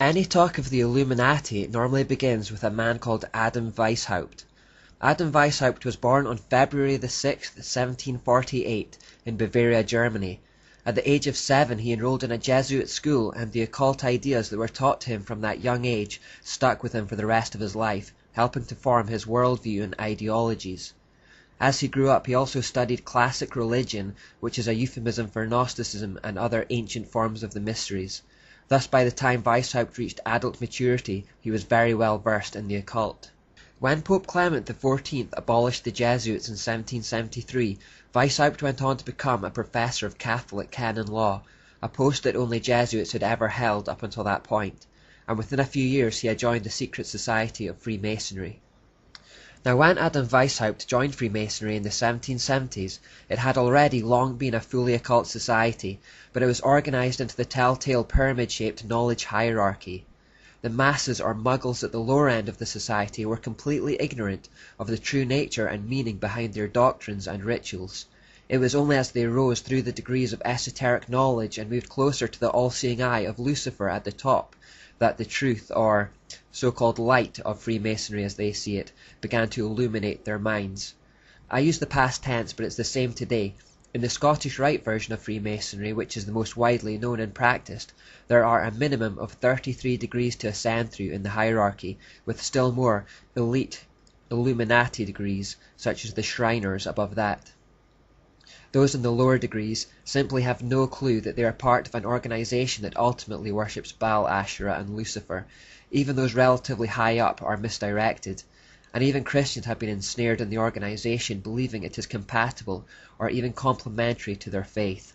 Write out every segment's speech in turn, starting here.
Any talk of the Illuminati normally begins with a man called Adam Weishaupt. Adam Weishaupt was born on February the 6th, 1748, in Bavaria, Germany. At the age of 7 he enrolled in a Jesuit school, and the occult ideas that were taught to him from that young age stuck with him for the rest of his life, helping to form his worldview and ideologies. As he grew up, he also studied classic religion, which is a euphemism for Gnosticism and other ancient forms of the mysteries. Thus, by the time Weishaupt reached adult maturity, he was very well versed in the occult. When Pope Clement XIV abolished the Jesuits in 1773, Weishaupt went on to become a professor of Catholic canon law, a post that only Jesuits had ever held up until that point, and within a few years he had joined the secret society of Freemasonry. Now, when Adam Weishaupt joined Freemasonry in the 1770s, it had already long been a fully occult society, but it was organized into the telltale pyramid-shaped knowledge hierarchy. The masses or muggles at the lower end of the society were completely ignorant of the true nature and meaning behind their doctrines and rituals. It was only as they rose through the degrees of esoteric knowledge and moved closer to the all-seeing eye of Lucifer at the top that the truth, or so-called light of Freemasonry as they see it, began to illuminate their minds. I use the past tense, but it's the same today. In the Scottish Rite version of Freemasonry, which is the most widely known and practiced, there are a minimum of 33 degrees to ascend through in the hierarchy, with still more elite Illuminati degrees, such as the Shriners above that. Those in the lower degrees simply have no clue that they are part of an organization that ultimately worships Baal, Asherah, and Lucifer. Even those relatively high up are misdirected, and even Christians have been ensnared in the organization, believing it is compatible or even complementary to their faith.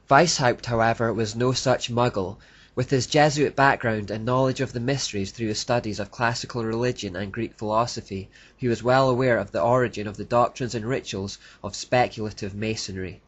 Weishaupt, however, was no such muggle. With his Jesuit background and knowledge of the mysteries through his studies of classical religion and Greek philosophy, he was well aware of the origin of the doctrines and rituals of speculative Masonry.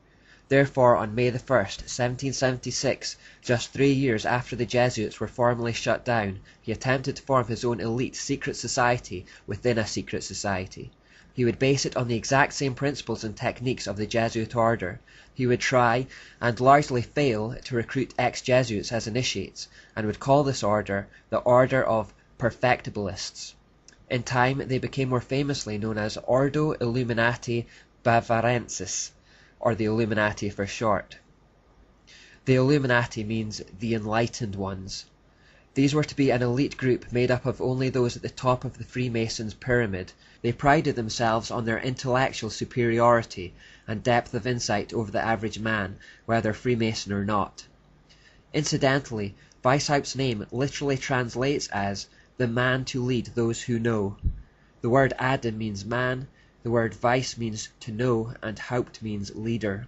Therefore, on May the 1st, 1776, just 3 years after the Jesuits were formally shut down, he attempted to form his own elite secret society within a secret society. He would base it on the exact same principles and techniques of the Jesuit order. He would try, and largely fail, to recruit ex-Jesuits as initiates, and would call this order the Order of Perfectibilists. In time, they became more famously known as Ordo Illuminati Bavarensis, or the Illuminati for short. The Illuminati means the Enlightened Ones. These were to be an elite group made up of only those at the top of the Freemasons' pyramid. They prided themselves on their intellectual superiority and depth of insight over the average man, whether Freemason or not. Incidentally, Weishaupt's name literally translates as the man to lead those who know. The word Adam means man, the word Weiss means to know, and Haupt means leader.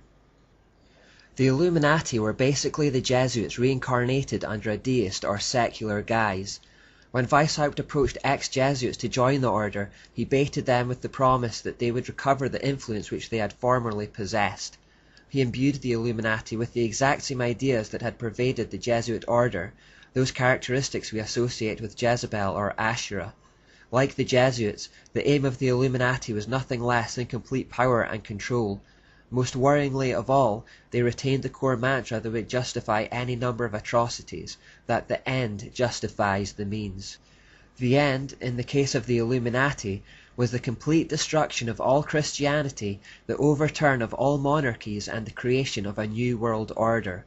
The Illuminati were basically the Jesuits reincarnated under a deist or secular guise. When Weishaupt approached ex-Jesuits to join the order, he baited them with the promise that they would recover the influence which they had formerly possessed. He imbued the Illuminati with the exact same ideas that had pervaded the Jesuit order, those characteristics we associate with Jezebel or Asherah. Like the Jesuits, the aim of the Illuminati was nothing less than complete power and control. Most worryingly of all, they retained the core mantra that would justify any number of atrocities, that the end justifies the means. The end, in the case of the Illuminati, was the complete destruction of all Christianity, the overturn of all monarchies, and the creation of a new world order.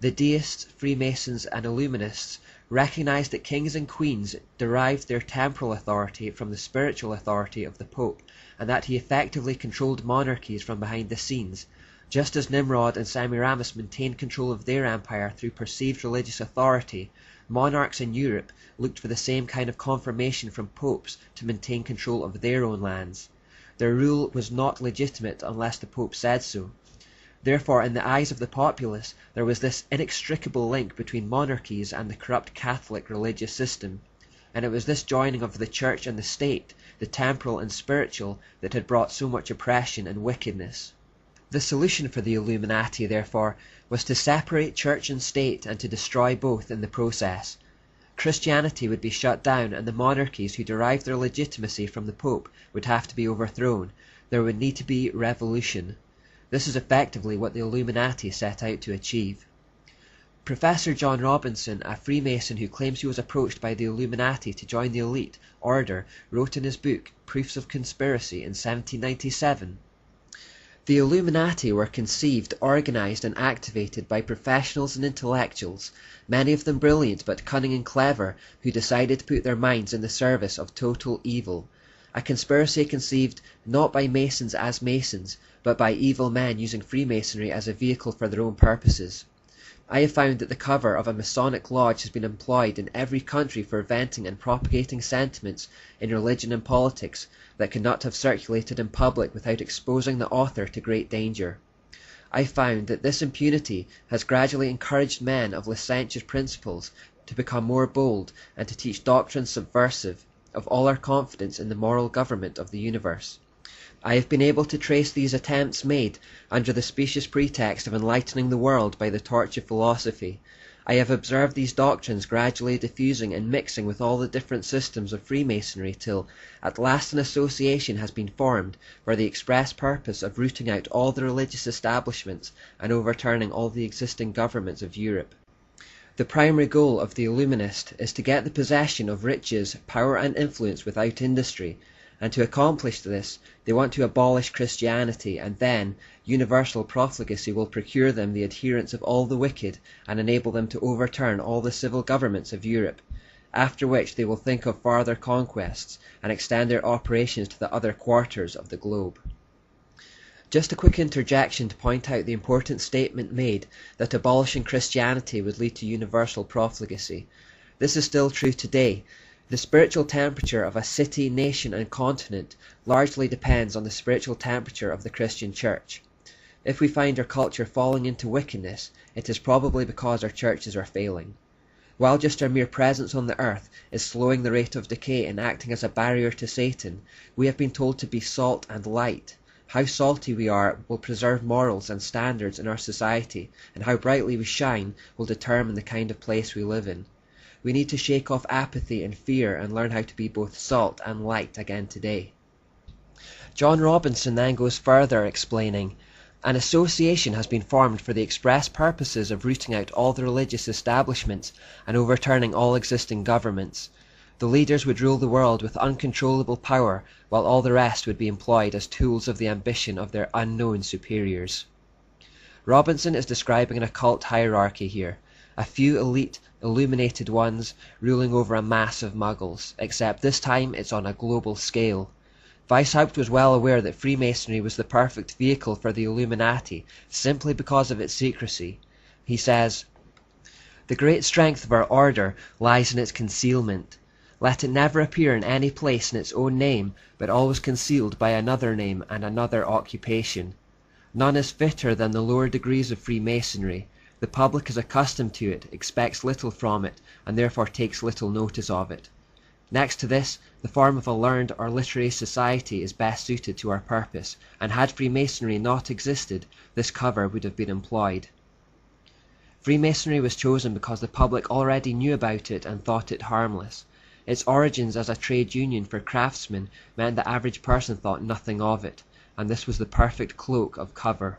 The deists, Freemasons, and Illuminists recognized that kings and queens derived their temporal authority from the spiritual authority of the Pope, and that he effectively controlled monarchies from behind the scenes, just as Nimrod and Semiramis maintained control of their empire through perceived religious authority. Monarchs in Europe looked for the same kind of confirmation from popes to maintain control of their own lands. Their rule was not legitimate unless the Pope said so. Therefore, in the eyes of the populace, there was this inextricable link between monarchies and the corrupt Catholic religious system, and it was this joining of the church and the state, the temporal and spiritual, that had brought so much oppression and wickedness. The solution for the Illuminati, therefore, was to separate church and state and to destroy both in the process. Christianity would be shut down, and the monarchies who derived their legitimacy from the Pope would have to be overthrown. There would need to be revolution. This is effectively what the Illuminati set out to achieve. Professor John Robinson, a Freemason who claims he was approached by the Illuminati to join the elite order, wrote in his book Proofs of Conspiracy in 1797, "The Illuminati were conceived, organized, and activated by professionals and intellectuals, many of them brilliant but cunning and clever, who decided to put their minds in the service of total evil. A conspiracy conceived not by Masons as Masons, but by evil men using Freemasonry as a vehicle for their own purposes. I have found that the cover of a Masonic lodge has been employed in every country for venting and propagating sentiments in religion and politics that could not have circulated in public without exposing the author to great danger. I found that this impunity has gradually encouraged men of licentious principles to become more bold and to teach doctrines subversive of all our confidence in the moral government of the universe. I have been able to trace these attempts made under the specious pretext of enlightening the world by the torch of philosophy. I have observed these doctrines gradually diffusing and mixing with all the different systems of Freemasonry till at last an association has been formed for the express purpose of rooting out all the religious establishments and overturning all the existing governments of Europe. The primary goal of the Illuminist is to get the possession of riches, power and influence without industry, and to accomplish this they want to abolish Christianity, and then universal profligacy will procure them the adherence of all the wicked and enable them to overturn all the civil governments of Europe, after which they will think of farther conquests and extend their operations to the other quarters of the globe." Just a quick interjection to point out the important statement made that abolishing Christianity would lead to universal profligacy. This is still true today. The spiritual temperature of a city, nation, and continent largely depends on the spiritual temperature of the Christian Church. If we find our culture falling into wickedness, it is probably because our churches are failing. While just our mere presence on the earth is slowing the rate of decay and acting as a barrier to Satan, we have been told to be salt and light. How salty we are will preserve morals and standards in our society, and how brightly we shine will determine the kind of place we live in. We need to shake off apathy and fear and learn how to be both salt and light again today. John Robinson then goes further, explaining, "An association has been formed for the express purposes of rooting out all the religious establishments and overturning all existing governments. The leaders would rule the world with uncontrollable power, while all the rest would be employed as tools of the ambition of their unknown superiors." Robinson is describing an occult hierarchy here. A few elite, illuminated ones ruling over a mass of muggles, except this time it's on a global scale. Weishaupt was well aware that Freemasonry was the perfect vehicle for the Illuminati simply because of its secrecy. He says, "The great strength of our order lies in its concealment. Let it never appear in any place in its own name, but always concealed by another name and another occupation. None is fitter than the lower degrees of Freemasonry. The public is accustomed to it, expects little from it, and therefore takes little notice of it. Next to this, the form of a learned or literary society is best suited to our purpose, and had Freemasonry not existed, this cover would have been employed." Freemasonry was chosen because the public already knew about it and thought it harmless. Its origins as a trade union for craftsmen meant the average person thought nothing of it, and this was the perfect cloak of cover